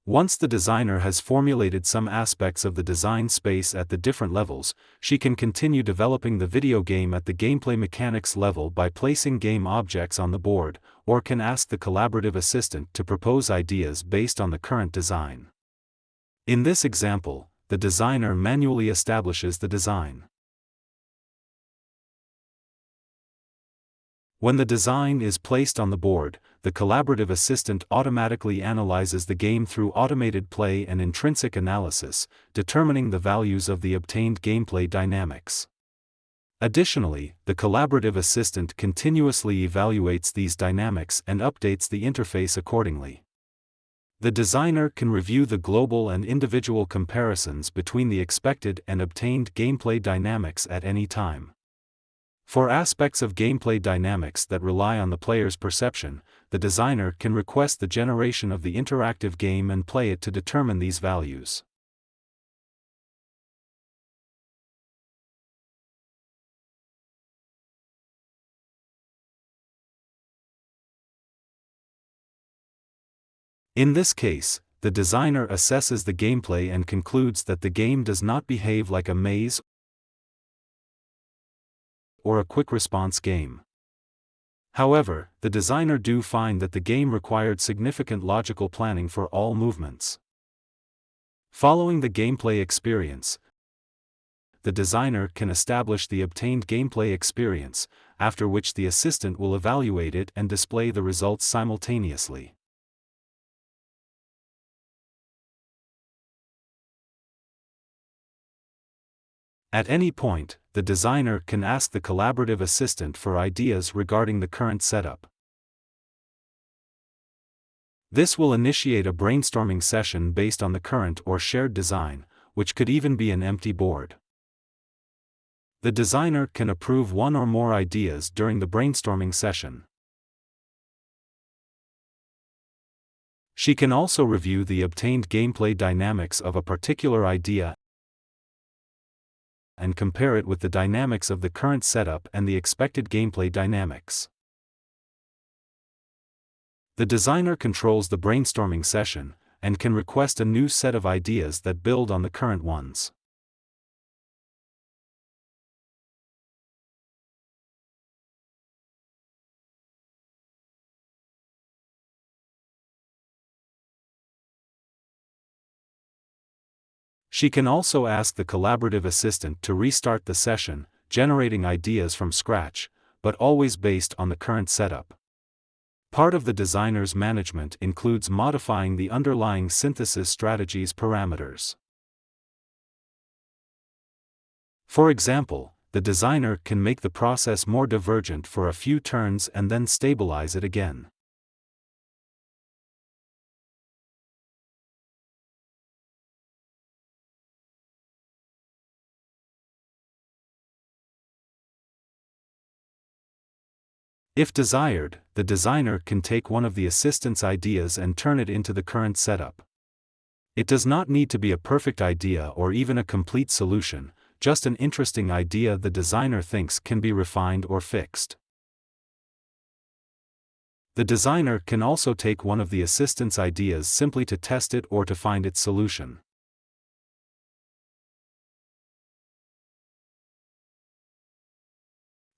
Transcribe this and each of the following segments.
Once the designer has formulated some aspects of the design space at the different levels, she can continue developing the video game at the gameplay mechanics level by placing game objects on the board, or can ask the collaborative assistant to propose ideas based on the current design. In this example, the designer manually establishes the design. When the design is placed on the board, the collaborative assistant automatically analyzes the game through automated play and intrinsic analysis, determining the values of the obtained gameplay dynamics. Additionally, the collaborative assistant continuously evaluates these dynamics and updates the interface accordingly. The designer can review the global and individual comparisons between the expected and obtained gameplay dynamics at any time. For aspects of gameplay dynamics that rely on the player's perception, the designer can request the generation of the interactive game and play it to determine these values. In this case, the designer assesses the gameplay and concludes that the game does not behave like a maze or a quick-response game. However, the designer do find that the game required significant logical planning for all movements. Following the gameplay experience, the designer can establish the obtained gameplay experience, after which the assistant will evaluate it and display the results simultaneously. At any point, the designer can ask the collaborative assistant for ideas regarding the current setup. This will initiate a brainstorming session based on the current or shared design, which could even be an empty board. The designer can approve one or more ideas during the brainstorming session. She can also review the obtained gameplay dynamics of a particular idea and compare it with the dynamics of the current setup and the expected gameplay dynamics. The designer controls the brainstorming session, and can request a new set of ideas that build on the current ones. She can also ask the collaborative assistant to restart the session, generating ideas from scratch, but always based on the current setup. Part of the designer's management includes modifying the underlying synthesis strategy's parameters. For example, the designer can make the process more divergent for a few turns and then stabilize it again. If desired, the designer can take one of the assistant's ideas and turn it into the current setup. It does not need to be a perfect idea or even a complete solution, just an interesting idea the designer thinks can be refined or fixed. The designer can also take one of the assistant's ideas simply to test it or to find its solution.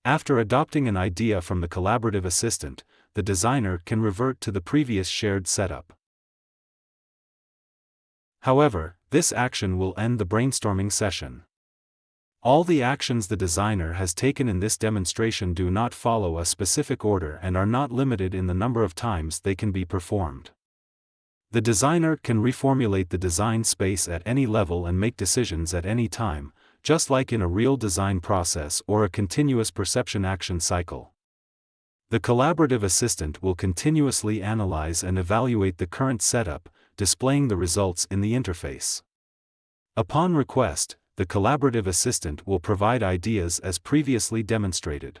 After adopting an idea from the collaborative assistant, the designer can revert to the previous shared setup. However, this action will end the brainstorming session. All the actions the designer has taken in this demonstration do not follow a specific order and are not limited in the number of times they can be performed. The designer can reformulate the design space at any level and make decisions at any time, just like in a real design process or a continuous perception action cycle. The collaborative assistant will continuously analyze and evaluate the current setup, displaying the results in the interface. Upon request, the collaborative assistant will provide ideas as previously demonstrated.